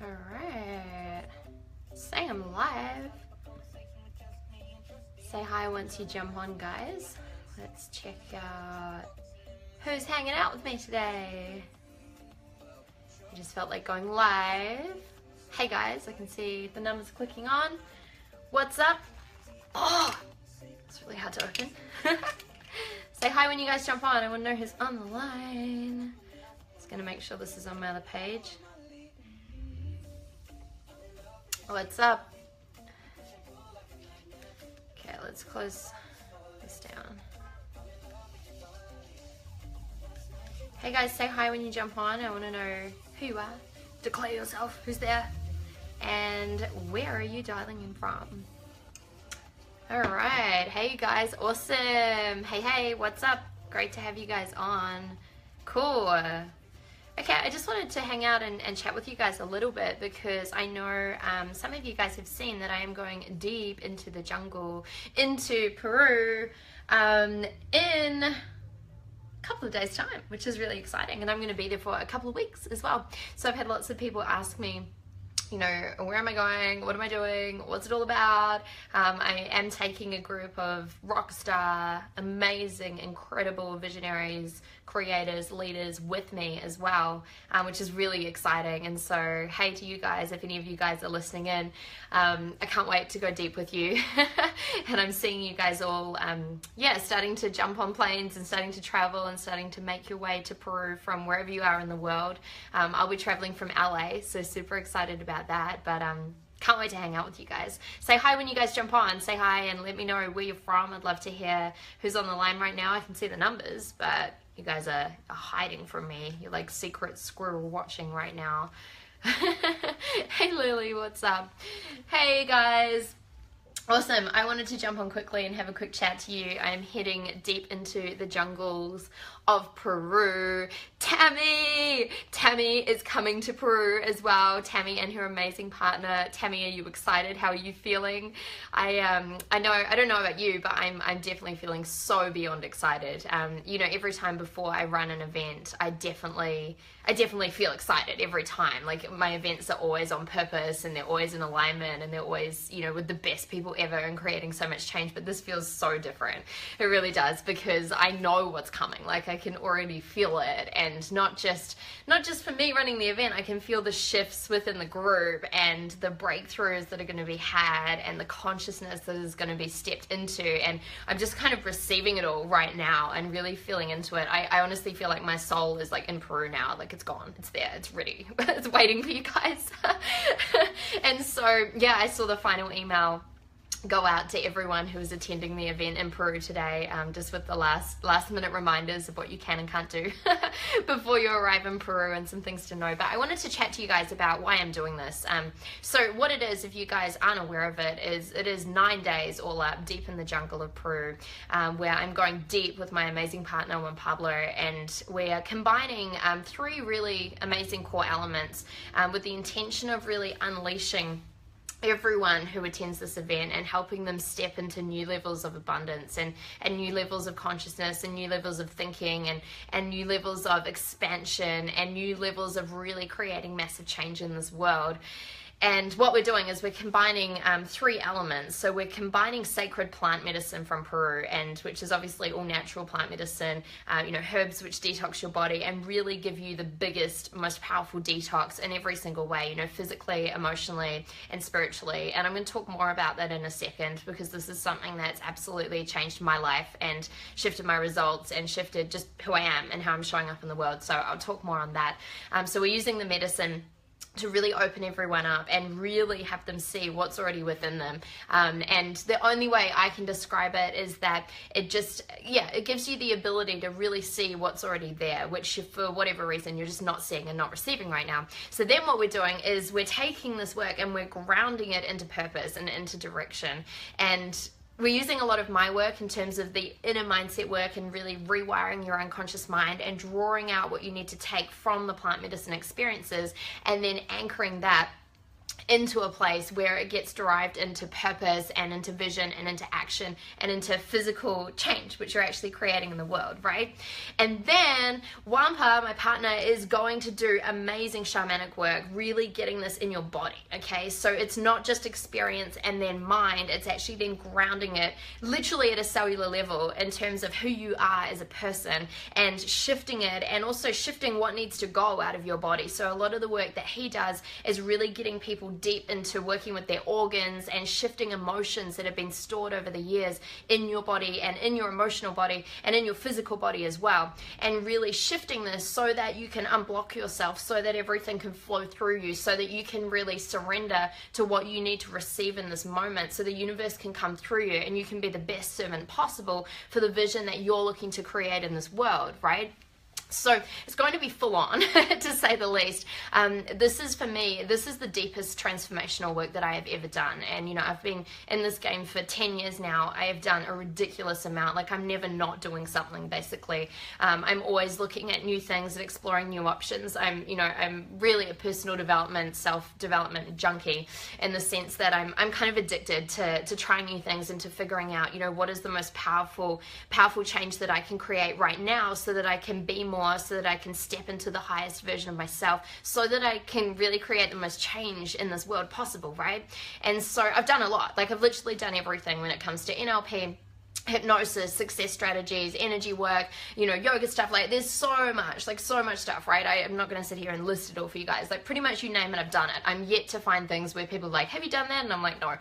Alright. Say I'm live. Say hi once you jump on, guys. Let's check out who's hanging out with me today. I just felt like going live. Hey guys, I can see the numbers clicking on. What's up? Oh, it's really hard to open. Say hi when you guys jump on. I want to know who's on the line. Just gonna make sure this is on my other page. What's up? Okay, let's close this down. Hey guys, say hi when you jump on. I want to know who you are. Declare yourself, who's there, and where are you dialing in from? Alright, hey you guys, awesome. Hey, what's up? Great to have you guys on. Cool. Okay, I just wanted to hang out and chat with you guys a little bit because I know some of you guys have seen that I am going deep into the jungle, into Peru, in a couple of days time, which is really exciting, and I'm going to be there for a couple of weeks as well. So I've had lots of people ask me, you know, where am I going? What am I doing? What's it all about? I am taking a group of rock star, amazing, incredible visionaries, creators, leaders with me as well, which is really exciting. And so, hey to you guys, if any of you guys are listening in, I can't wait to go deep with you. And I'm seeing you guys all, starting to jump on planes and starting to travel and starting to make your way to Peru from wherever you are in the world. I'll be traveling from LA, so super excited about that, but can't wait to hang out with you guys. Say hi when you guys jump on. Say hi and let me know where you're from. I'd love to hear who's on the line right now. I can see the numbers, but you guys are hiding from me. You're like secret squirrel watching right now. Hey Lily, what's up? Hey guys. Awesome. I wanted to jump on quickly and have a quick chat to you. I am heading deep into the jungles of Peru. Tammy is coming to Peru as well. Tammy and her amazing partner. Tammy, are you excited? How are you feeling? I don't know about you, but I'm definitely feeling so beyond excited. You know, every time before I run an event, I definitely feel excited every time. Like, my events are always on purpose and they're always in alignment and they're always, you know, with the best people ever and creating so much change. But this feels so different. It really does, because I know what's coming. Like, I can already feel it, and not just for me running the event, I can feel the shifts within the group and the breakthroughs that are going to be had and the consciousness that is going to be stepped into, and I'm just kind of receiving it all right now and really feeling into it. I honestly feel like my soul is like in Peru now. Like, it's gone, it's there, it's ready. It's waiting for you guys. And so yeah, I saw the final email go out to everyone who is attending the event in Peru today, just with the last minute reminders of what you can and can't do before you arrive in Peru, and some things to know. But I wanted to chat to you guys about why I'm doing this. So what it is, if you guys aren't aware of it, is it is 9 days all up deep in the jungle of Peru, where I'm going deep with my amazing partner Juan Pablo, and we're combining 3 really amazing core elements with the intention of really unleashing everyone who attends this event and helping them step into new levels of abundance and new levels of consciousness and new levels of thinking and new levels of expansion and new levels of really creating massive change in this world. And what we're doing is we're combining 3 elements. So we're combining sacred plant medicine from Peru, and which is obviously all natural plant medicine, you know, herbs which detox your body and really give you the biggest, most powerful detox in every single way, you know, physically, emotionally, and spiritually. And I'm going to talk more about that in a second, because this is something that's absolutely changed my life and shifted my results and shifted just who I am and how I'm showing up in the world. So I'll talk more on that. So we're using the medicine to really open everyone up and really have them see what's already within them. And the only way I can describe it is that it just, it gives you the ability to really see what's already there, which for whatever reason you're just not seeing and not receiving right now. So then what we're doing is we're taking this work and we're grounding it into purpose and into direction. And we're using a lot of my work in terms of the inner mindset work and really rewiring your unconscious mind and drawing out what you need to take from the plant medicine experiences, and then anchoring that into a place where it gets derived into purpose and into vision and into action and into physical change, which you're actually creating in the world, right? And then Juan Pablo, my partner, is going to do amazing shamanic work, really getting this in your body, okay? So it's not just experience and then mind, it's actually then grounding it literally at a cellular level in terms of who you are as a person, and shifting it, and also shifting what needs to go out of your body. So a lot of the work that he does is really getting people deep into working with their organs and shifting emotions that have been stored over the years in your body and in your emotional body and in your physical body as well, and really shifting this so that you can unblock yourself, so that everything can flow through you, so that you can really surrender to what you need to receive in this moment, so the universe can come through you and you can be the best servant possible for the vision that you're looking to create in this world, right? So it's going to be full on, to say the least. This is, for me, this is the deepest transformational work that I have ever done. And, you know, I've been in this game for 10 years now. I have done a ridiculous amount. Like, I'm never not doing something, basically. I'm always looking at new things and exploring new options. I'm really a personal development, self-development junkie, in the sense that I'm kind of addicted to trying new things and to figuring out, you know, what is the most powerful change that I can create right now, so that I can be more, so that I can step into the highest version of myself, so that I can really create the most change in this world possible, right? And so I've done a lot. Like, I've literally done everything when it comes to NLP, hypnosis, success strategies, energy work, you know, yoga stuff. Like, there's so much stuff, right? I'm not going to sit here and list it all for you guys. Like, pretty much you name it, I've done it. I'm yet to find things where people are like, have you done that? And I'm like, no.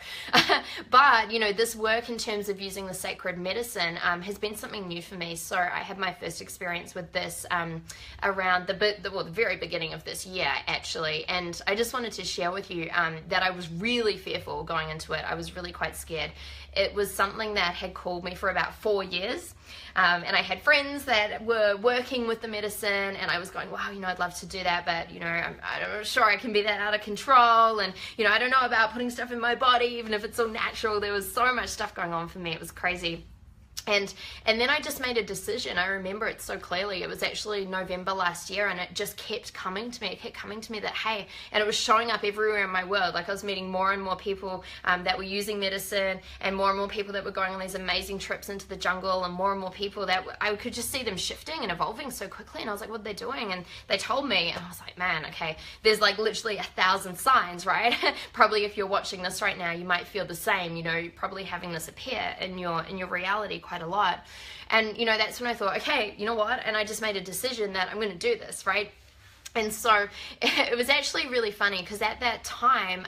But, you know, this work in terms of using the sacred medicine has been something new for me. So I had my first experience with this around the very beginning of this year, actually. And I just wanted to share with you that I was really fearful going into it. I was really quite scared. It was something that had called me for about 4 years. And I had friends that were working with the medicine, and I was going, wow, you know, I'd love to do that, but, you know, I'm not sure I can be that out of control. And, you know, I don't know about putting stuff in my body, even if it's all natural. There was so much stuff going on for me. It was crazy. And then I just made a decision. I remember it so clearly. It was actually November last year, and it just kept coming to me. It kept coming to me that, hey, and it was showing up everywhere in my world. Like, I was meeting more and more people that were using medicine, and more people that were going on these amazing trips into the jungle, and more people that I could just see them shifting and evolving so quickly. And I was like, what are they doing? And they told me, and I was like, man, okay, there's like literally 1,000 signs, right? Probably if you're watching this right now, you might feel the same. You know, you're probably having this appear in your reality quite a lot. And, you know, that's when I thought, okay, you know what? And I just made a decision that I'm going to do this, right? And so it was actually really funny, because at that time,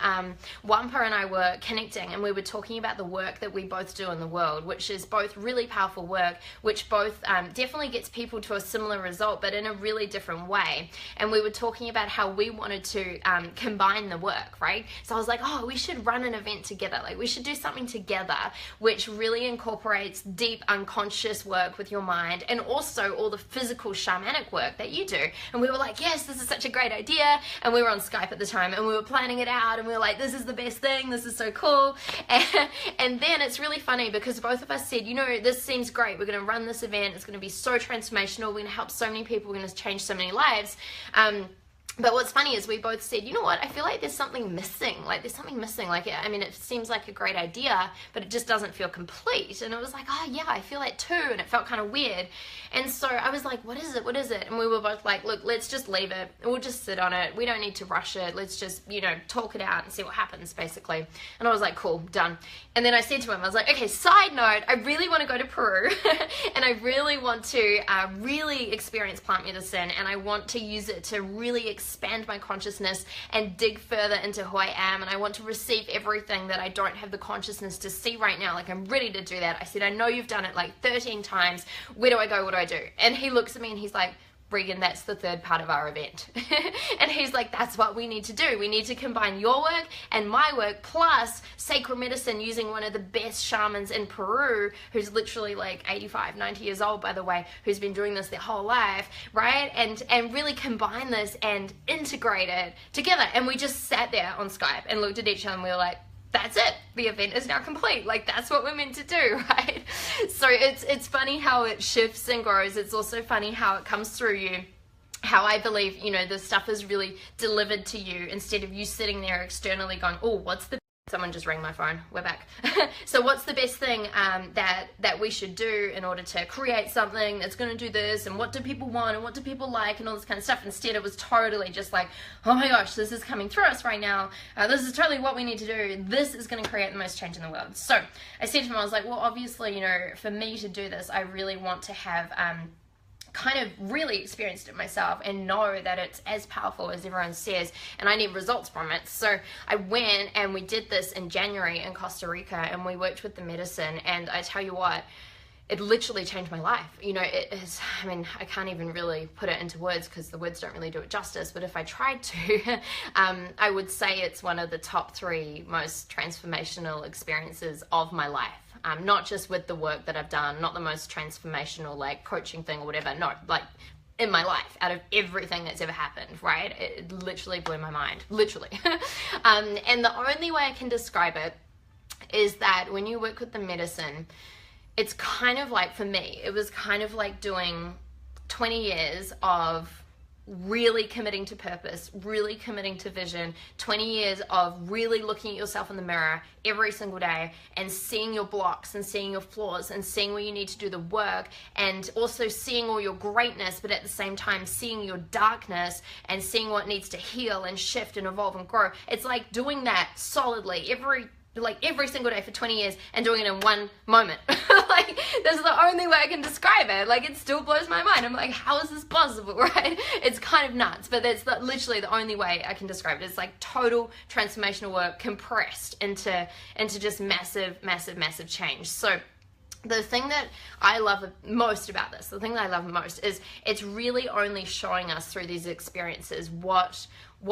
Wampa and I were connecting, and we were talking about the work that we both do in the world, which is both really powerful work, which both definitely gets people to a similar result, but in a really different way. And we were talking about how we wanted to combine the work, right? So I was like, oh, we should run an event together. Like, we should do something together which really incorporates deep unconscious work with your mind, and also all the physical shamanic work that you do. And we were like, yes, this is such a great idea. And we were on Skype at the time, and we were planning it out, and we were like, this is the best thing, this is so cool. And then it's really funny, because both of us said, you know, this seems great, we're going to run this event, it's going to be so transformational, we're going to help so many people, we're going to change so many lives. But what's funny is we both said, you know what, I feel like there's something missing. Like, there's something missing. Like, I mean, it seems like a great idea, but it just doesn't feel complete. And it was like, oh yeah, I feel that too. And it felt kind of weird. And so I was like, what is it? What is it? And we were both like, look, let's just leave it. We'll just sit on it. We don't need to rush it. Let's just, you know, talk it out and see what happens, basically. And I was like, cool, done. And then I said to him, I was like, okay, side note, I really want to go to Peru and I really want to really experience plant medicine, and I want to use it to really expand my consciousness and dig further into who I am, and I want to receive everything that I don't have the consciousness to see right now. Like, I'm ready to do that. I said, I know you've done it like 13 times. Where do I go? What do I do? And he looks at me and he's like, Regan, that's the third part of our event. And he's like, that's what we need to do. We need to combine your work and my work, plus sacred medicine, using one of the best shamans in Peru, who's literally like 85, 90 years old, by the way, who's been doing this their whole life, right? And really combine this and integrate it together. And we just sat there on Skype and looked at each other, and we were like, that's it. The event is now complete. Like, that's what we're meant to do, right? So it's funny how it shifts and grows. It's also funny how it comes through you, how I believe, you know, this stuff is really delivered to you instead of you sitting there externally going, oh, what's the, someone just rang my phone, we're back. So what's the best thing that we should do in order to create something that's going to do this, and what do people want, and what do people like, and all this kind of stuff. Instead it was totally just like, oh my gosh, this is coming through us right now, this is totally what we need to do, this is going to create the most change in the world. So I said to him, I was like, well, obviously, you know, for me to do this, I really want to have kind of really experienced it myself and know that it's as powerful as everyone says, and I need results from it. So I went and we did this in January in Costa Rica, and we worked with the medicine, and I tell you what, it literally changed my life. You know, it is, I mean, I can't even really put it into words because the words don't really do it justice, but if I tried to, I would say it's one of the top 3 most transformational experiences of my life. Not just with the work that I've done, not the most transformational like coaching thing or whatever, no, like in my life, out of everything that's ever happened, right? It literally blew my mind, literally. And the only way I can describe it is that when you work with the medicine, it's kind of like, for me, it was kind of like doing 20 years of really committing to purpose, really committing to vision, 20 years of really looking at yourself in the mirror every single day and seeing your blocks and seeing your flaws and seeing where you need to do the work, and also seeing all your greatness, but at the same time seeing your darkness and seeing what needs to heal and shift and evolve and grow. It's like doing that solidly every single day for 20 years and doing it in one moment. Like, that's the only way I can describe it. Like, it still blows my mind. I'm like, how is this possible, right? It's kind of nuts, but that's literally the only way I can describe it. It's like total transformational work compressed into just massive change. So the thing that I love most about this, the thing that I love most is it's really only showing us through these experiences what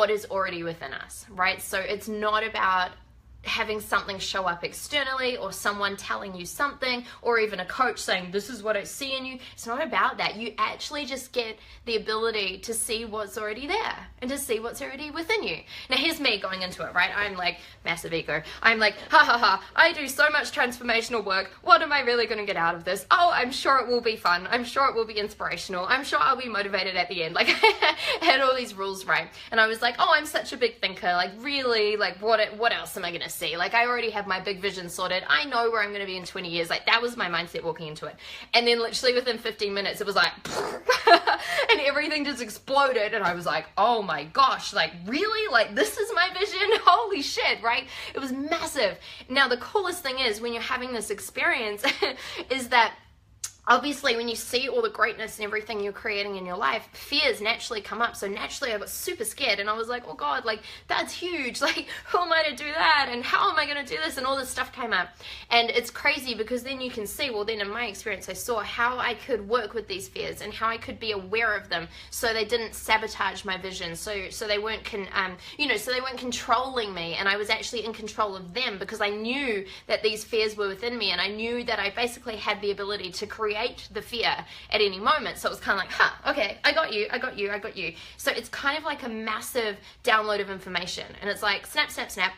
is already within us, right? So it's not about having something show up externally or someone telling you something or even a coach saying this is what I see in you. It's not about that. You actually just get the ability to see what's already there and to see what's already within you. Now here's me going into it, right? I'm like massive ego. I'm like, ha ha ha, I do so much transformational work. What am I really going to get out of this? Oh, I'm sure it will be fun. I'm sure it will be inspirational. I'm sure I'll be motivated at the end. Like, I had all these rules, right? And I was like, oh, I'm such a big thinker. Like, really, like what else am I going to see? Like, I already have my big vision sorted. I know where I'm going to be in 20 years. Like, that was my mindset walking into it. And then literally within 15 minutes, it was like, and everything just exploded. And I was like, oh my gosh, like, really? Like, this is my vision? Holy shit, right? It was massive. Now, the coolest thing is when you're having this experience is that obviously, when you see all the greatness and everything you're creating in your life, fears naturally come up. So naturally, I got super scared, and I was like, oh God, like, that's huge. Like, who am I to do that? And how am I going to do this? And all this stuff came up. And it's crazy because then you can see, well, then in my experience, I saw how I could work with these fears and how I could be aware of them so they didn't sabotage my vision. So they weren't, so they weren't controlling me, and I was actually in control of them because I knew that these fears were within me, and I knew that I basically had the ability to create the fear at any moment. So it was kind of like, okay, I got you. So it's kind of like a massive download of information, and it's like snap,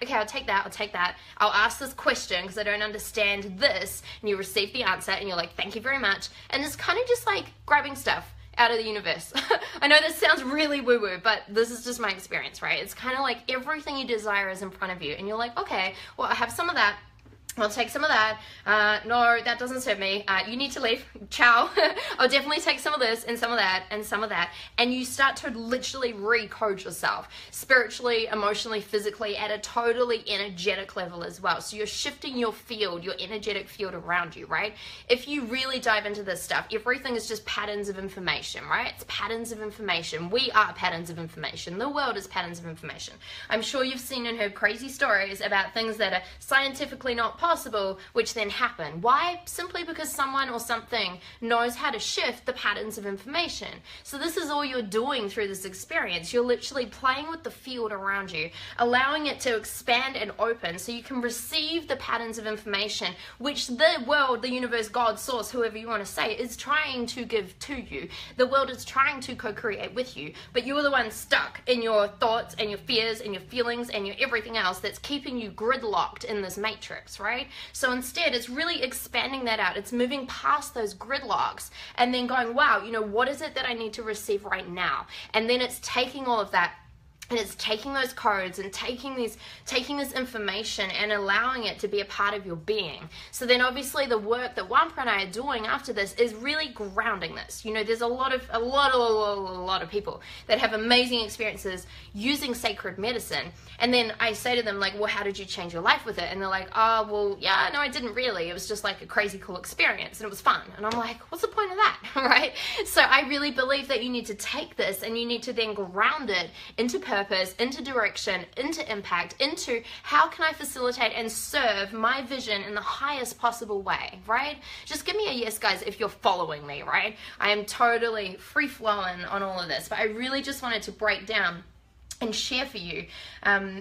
okay, I'll take that, I'll ask this question because I don't understand this, and you receive the answer and you're like, thank you very much. And it's kind of just like grabbing stuff out of the universe. I know this sounds really woo-woo, but this is just my experience, right? It's kind of like everything you desire is in front of you, and you're like, okay, well, I have some of that, I'll take some of that. No, that doesn't serve me. You need to leave. Ciao. I'll definitely take some of this and some of that and some of that. And you start to literally recode yourself spiritually, emotionally, physically, at a totally energetic level as well. So you're shifting your field, your energetic field around you, right? If you really dive into this stuff, everything is just patterns of information, right? It's patterns of information. We are patterns of information. The world is patterns of information. I'm sure you've seen and heard crazy stories about things that are scientifically not possible, which then happen. Why? Simply because someone or something knows how to shift the patterns of information. So this is all you're doing through this experience. You're literally playing with the field around you, allowing it to expand and open so you can receive the patterns of information which the world, the universe, God, source, whoever you want to say, is trying to give to you. The world is trying to co-create with you, but you're the one stuck in your thoughts and your fears and your feelings and your everything else that's keeping you gridlocked in this matrix, right? right? So instead, it's really expanding that out. It's moving past those gridlocks and then going, wow, you know, what is it that I need to receive right now? And then it's taking all of that, and it's taking those codes and taking this information and allowing it to be a part of your being. So then obviously the work that Juan Pablo and I are doing after this is really grounding this. You know, there's a lot of people that have amazing experiences using sacred medicine. And then I say to them, like, well, how did you change your life with it? And they're like, oh, well, yeah, no, I didn't really. It was just like a crazy cool experience and it was fun. And I'm like, what's the point of that, right? So I really believe that you need to take this and you need to then ground it into purpose, into direction, into impact, into how can I facilitate and serve my vision in the highest possible way, right? Just give me a yes, guys, if you're following me, right? I am totally free-flowing on all of this, but I really just wanted to break down and share for you,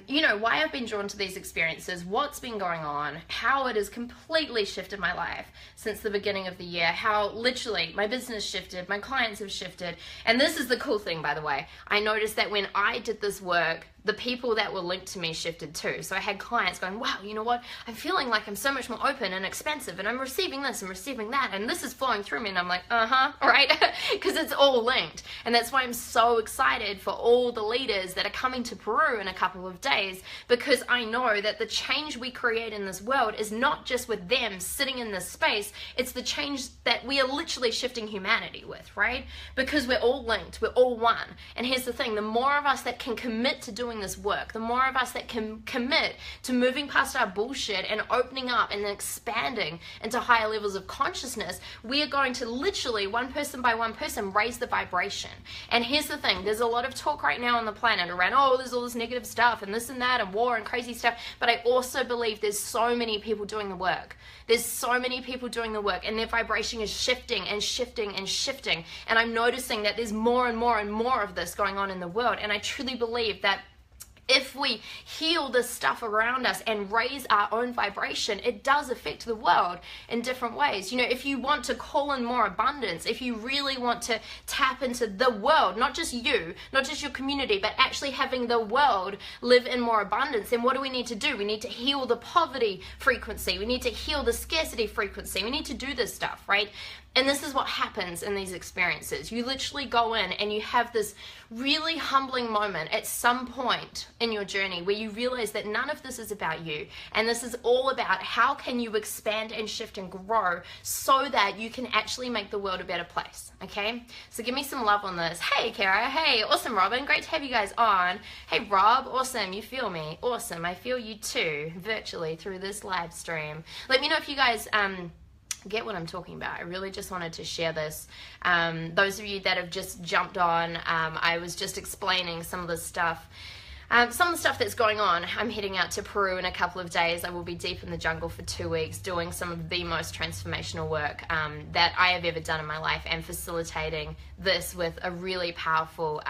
you know, why I've been drawn to these experiences, what's been going on, how it has completely shifted my life since the beginning of the year, how literally my business shifted, my clients have shifted. And this is the cool thing, by the way. I noticed that when I did this work, the people that were linked to me shifted too. So I had clients going, wow, you know what? I'm feeling like I'm so much more open and expansive and I'm receiving this and receiving that and this is flowing through me. And I'm like, right? Because it's all linked. And that's why I'm so excited for all the leaders that are coming to Peru in a couple of days, because I know that the change we create in this world is not just with them sitting in this space, it's the change that we are literally shifting humanity with, right? Because we're all linked, we're all one. And here's the thing, the more of us that can commit to doing this work, the more of us that can commit to moving past our bullshit and opening up and expanding into higher levels of consciousness, we are going to literally, one person by one person, raise the vibration. And here's the thing, there's a lot of talk right now on the planet around, oh, there's all this negative stuff and this and that and war and crazy stuff, but I also believe there's so many people doing the work. There's so many people doing the work and their vibration is shifting and shifting and shifting. And I'm noticing that there's more and more and more of this going on in the world. And I truly believe that if we heal the stuff around us and raise our own vibration, it does affect the world in different ways. You know, if you want to call in more abundance, if you really want to tap into the world, not just you, not just your community, but actually having the world live in more abundance, then what do we need to do? We need to heal the poverty frequency. We need to heal the scarcity frequency. We need to do this stuff, right? And this is what happens in these experiences. You literally go in and you have this really humbling moment at some point in your journey where you realize that none of this is about you. And this is all about how can you expand and shift and grow so that you can actually make the world a better place, okay? So give me some love on this. Hey, Kara. Hey, awesome, Robin. Great to have you guys on. Hey, Rob. Awesome. You feel me? Awesome. I feel you too, virtually through this live stream. Let me know if you guys get what I'm talking about. I really just wanted to share this. Those of you that have just jumped on, I was just explaining some of the stuff that's going on. I'm heading out to Peru in a couple of days. I will be deep in the jungle for 2 weeks doing some of the most transformational work that I have ever done in my life and facilitating this with a really powerful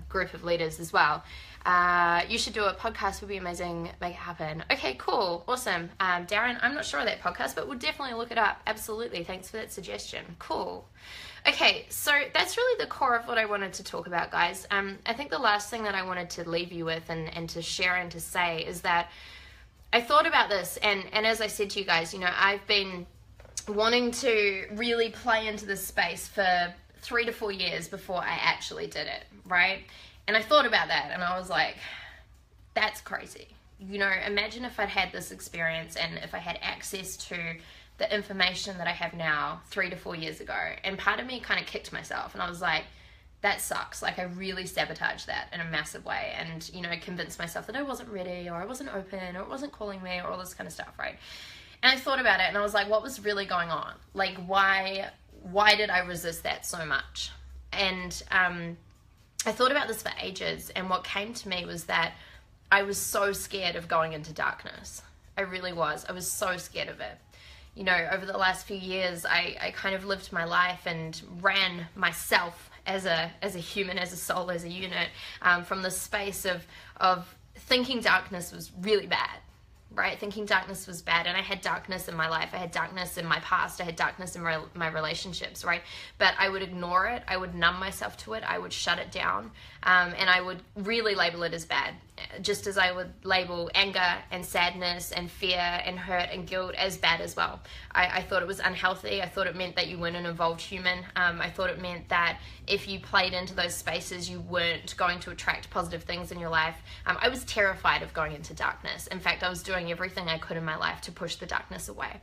group of leaders as well. You should do a podcast, would be amazing, make it happen. Okay, cool, awesome. Darren, I'm not sure of that podcast, but we'll definitely look it up. Absolutely, thanks for that suggestion. Cool. Okay, so that's really the core of what I wanted to talk about, guys. I think the last thing that I wanted to leave you with and to share and to say is that I thought about this, and as I said to you guys, you know, I've been wanting to really play into this space for 3 to 4 years before I actually did it, right? And I thought about that and I was like, that's crazy. You know, imagine if I'd had this experience and if I had access to the information that I have now 3 to 4 years ago. And part of me kind of kicked myself and I was like, that sucks. Like I really sabotaged that in a massive way and, you know, convinced myself that I wasn't ready or I wasn't open or it wasn't calling me or all this kind of stuff, right? And I thought about it and I was like, what was really going on? Like, why did I resist that so much? And, I thought about this for ages, and what came to me was that I was so scared of going into darkness. I really was. I was so scared of it. You know, over the last few years, I kind of lived my life and ran myself as a human, as a soul, as a unit, from the space of thinking darkness was really bad. Right? Thinking darkness was bad, and I had darkness in my life. I had darkness in my past. I had darkness in my relationships, right? But I would ignore it. I would numb myself to it. I would shut it down, and I would really label it as bad. just as I would label anger and sadness and fear and hurt and guilt as bad as well. I thought it was unhealthy. I thought it meant that you weren't an evolved human. I thought it meant that if you played into those spaces, you weren't going to attract positive things in your life. I was terrified of going into darkness. In fact, I was doing everything I could in my life to push the darkness away.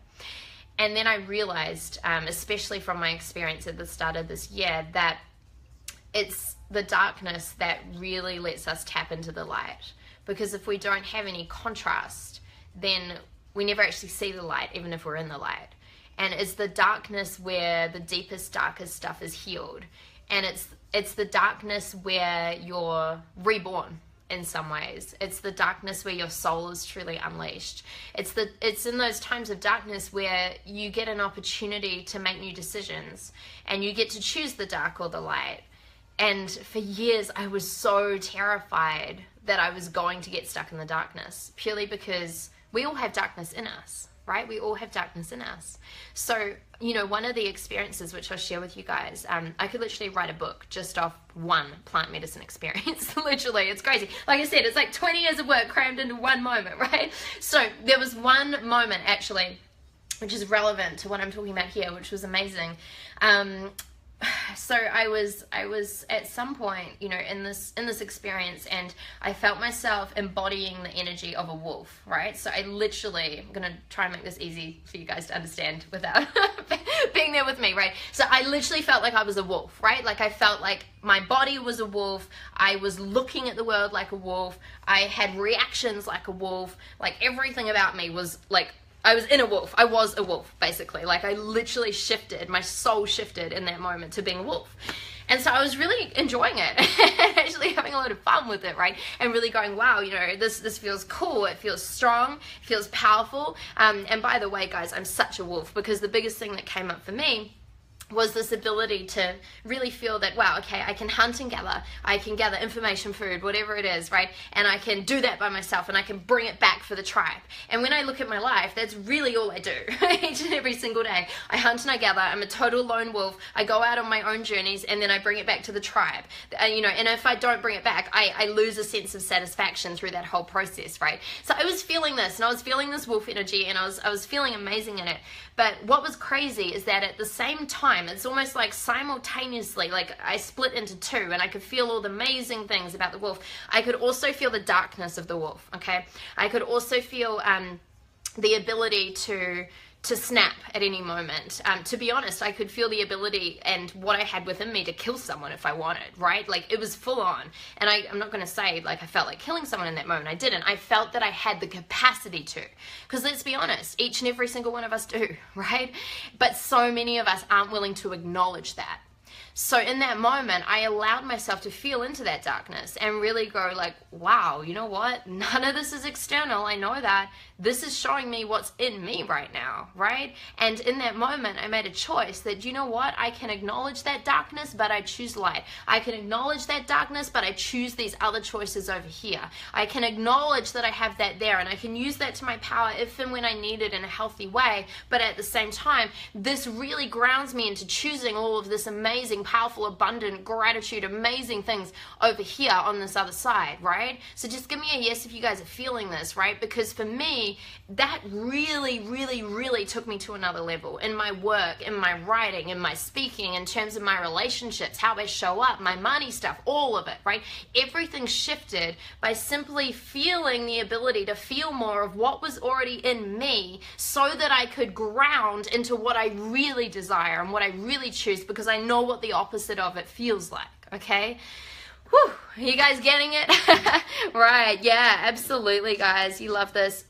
And then I realized, especially from my experience at the start of this year, that it's the darkness that really lets us tap into the light. Because if we don't have any contrast, then we never actually see the light, even if we're in the light. And it's the darkness where the deepest, darkest stuff is healed. And it's the darkness where you're reborn in some ways. It's the darkness where your soul is truly unleashed. It's in those times of darkness where you get an opportunity to make new decisions, and you get to choose the dark or the light. And for years, I was so terrified that I was going to get stuck in the darkness, purely because we all have darkness in us, right? We all have darkness in us. So, you know, one of the experiences which I'll share with you guys, I could literally write a book just off one plant medicine experience. Literally, it's crazy. Like I said, it's like 20 years of work crammed into one moment, right? So there was one moment actually, which is relevant to what I'm talking about here, which was amazing. So I was at some point, you know, in this experience, and I felt myself embodying the energy of a wolf, right? So I literally, I'm gonna try and make this easy for you guys to understand without being there with me, right? So I literally felt like I was a wolf, right? Like I felt like my body was a wolf. I was looking at the world like a wolf. I had reactions like a wolf. Like everything about me was like, I was in a wolf. I was a wolf, basically. Like I literally shifted, my soul shifted in that moment to being a wolf. And so I was really enjoying it, actually having a lot of fun with it, right? And really going, wow, you know, this feels cool. It feels strong, it feels powerful. And by the way, guys, I'm such a wolf, because the biggest thing that came up for me was this ability to really feel that, wow, okay, I can hunt and gather, I can gather information, food, whatever it is, right? And I can do that by myself, and I can bring it back for the tribe. And when I look at my life, that's really all I do each and every single day. I hunt and I gather. I'm a total lone wolf. I go out on my own journeys, and then I bring it back to the tribe. You know, and if I don't bring it back, I lose a sense of satisfaction through that whole process, right? So I was feeling this, and I was feeling this wolf energy, and I was feeling amazing in it. But what was crazy is that at the same time, it's almost like simultaneously, like I split into two, and I could feel all the amazing things about the wolf. I could also feel the darkness of the wolf, okay? I could also feel the ability to snap at any moment. To be honest, I could feel the ability and what I had within me to kill someone if I wanted, right? Like it was full on. And I'm not going to say like I felt like killing someone in that moment. I didn't. I felt that I had the capacity to. Because let's be honest, each and every single one of us do, right? But so many of us aren't willing to acknowledge that. So in that moment, I allowed myself to feel into that darkness and really go like, wow, you know what? None of this is external. I know that. This is showing me what's in me right now, right? And in that moment, I made a choice that, you know what? I can acknowledge that darkness, but I choose light. I can acknowledge that darkness, but I choose these other choices over here. I can acknowledge that I have that there, and I can use that to my power if and when I need it in a healthy way. But at the same time, this really grounds me into choosing all of this amazing, powerful, abundant gratitude, amazing things over here on this other side, right? So just give me a yes if you guys are feeling this, right? Because for me, that really, really, really took me to another level in my work, in my writing, in my speaking, in terms of my relationships, how I show up, my money stuff, all of it, right? Everything shifted by simply feeling the ability to feel more of what was already in me so that I could ground into what I really desire and what I really choose, because I know what the opposite of it feels like, okay? Whew, are you guys getting it? Right, yeah, absolutely, guys. You love this.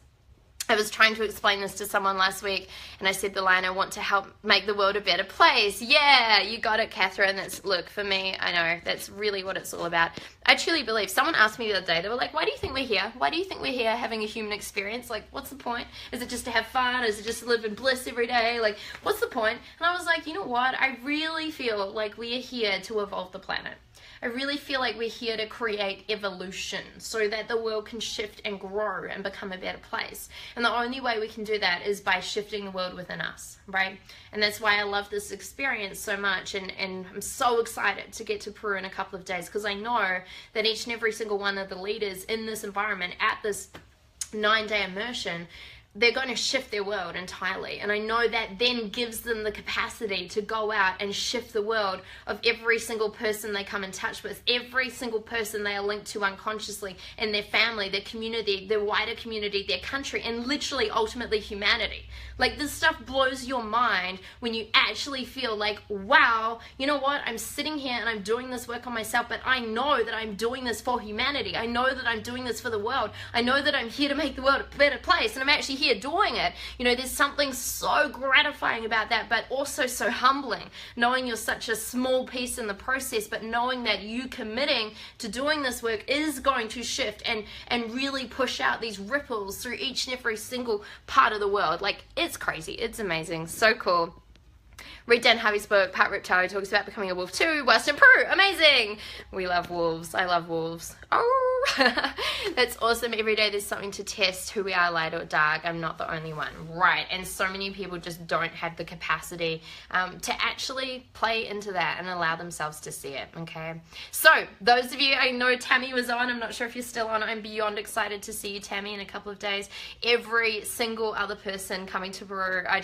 I was trying to explain this to someone last week, and I said the line, I want to help make the world a better place. Yeah, you got it, Catherine. Look, for me, I know, that's really what it's all about. I truly believe, someone asked me the other day, they were like, why do you think we're here? Why do you think we're here having a human experience? Like, what's the point? Is it just to have fun? Is it just to live in bliss every day? Like, what's the point? And I was like, you know what? I really feel like we are here to evolve the planet. I really feel like we're here to create evolution so that the world can shift and grow and become a better place. And the only way we can do that is by shifting the world within us, right? And that's why I love this experience so much. And I'm so excited to get to Peru in a couple of days, because I know that each and every single one of the leaders in this environment at this 9-day immersion, they're going to shift their world entirely. And I know that then gives them the capacity to go out and shift the world of every single person they come in touch with, every single person they are linked to unconsciously, and their family, their community, their wider community, their country, and literally ultimately humanity. Like, this stuff blows your mind when you actually feel like, wow, you know what, I'm sitting here and I'm doing this work on myself, but I know that I'm doing this for humanity. I know that I'm doing this for the world. I know that I'm here to make the world a better place, and I'm actually here doing it. You know, there's something so gratifying about that, but also so humbling, knowing you're such a small piece in the process, but knowing that you committing to doing this work is going to shift and really push out these ripples through each and every single part of the world. Like, it's crazy. It's amazing. So cool. Read Dan Harvey's book, Part Reptile, talks about becoming a wolf too, whilst in Peru. Amazing! We love wolves. I love wolves. Oh, that's awesome. Every day there's something to test who we are, light or dark. I'm not the only one. Right. And so many people just don't have the capacity to actually play into that and allow themselves to see it. Okay. So those of you, I know Tammy was on. I'm not sure if you're still on. I'm beyond excited to see you, Tammy, in a couple of days. Every single other person coming to Peru, I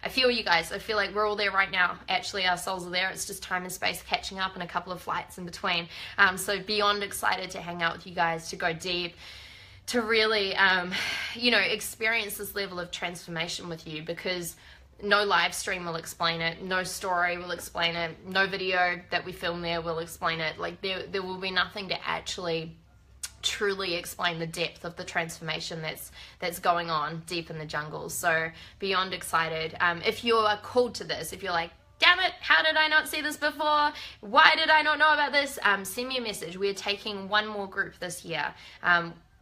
feel you guys. I feel like we're all there right now. Actually, our souls are there. It's just time and space catching up and a couple of flights in between. So beyond excited to hang out with you guys, to go deep, to really, you know, experience this level of transformation with you, because no live stream will explain it. No story will explain it. No video that we film there will explain it. Like, there will be nothing to actually truly explain the depth of the transformation that's going on deep in the jungle. So beyond excited. If you are called to this, if you're like, damn it, how did I not see this before? Why did I not know about this? Send me a message. We're taking one more group this year.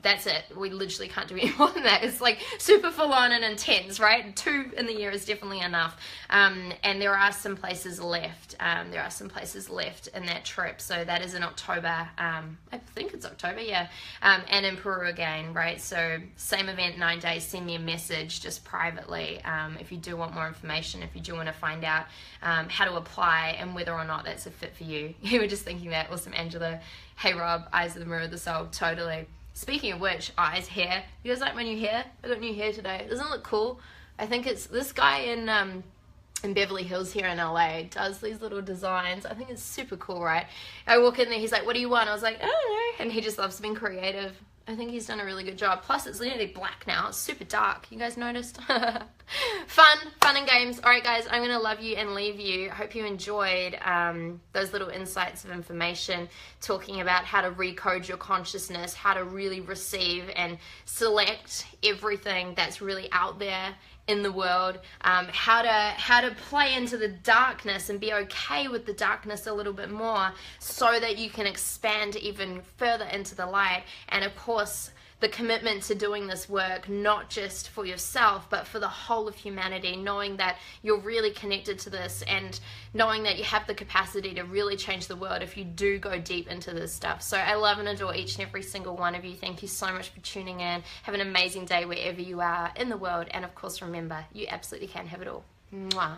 That's it. We literally can't do any more than that. It's like super full on and intense, right? 2 in the year is definitely enough. And there are some places left. There are some places left in that trip. So that is in October. I think it's October, yeah. And in Peru again, right? So same event, 9 days. Send me a message just privately if you do want more information, if you do want to find out how to apply and whether or not that's a fit for you. You were just thinking that. Awesome, Angela. Hey, Rob, Eyes of the Mirror of the Soul. Totally. Speaking of which, eyes, hair. You guys like my new hair? I got new hair today. Doesn't it look cool? I think it's this guy in Beverly Hills here in LA does these little designs. I think it's super cool, right? I walk in there, he's like, what do you want? I was like, I don't know. And he just loves being creative. I think he's done a really good job. Plus, it's literally black now. It's super dark. You guys noticed? Fun and games. All right, guys, I'm going to love you and leave you. I hope you enjoyed those little insights of information, talking about how to recode your consciousness, how to really receive and select everything that's really out there in the world, how to play into the darkness and be okay with the darkness a little bit more so that you can expand even further into the light. And of course, the commitment to doing this work, not just for yourself, but for the whole of humanity, knowing that you're really connected to this and knowing that you have the capacity to really change the world if you do go deep into this stuff. So I love and adore each and every single one of you. Thank you so much for tuning in. Have an amazing day wherever you are in the world. And of course, remember, you absolutely can have it all. Mwah.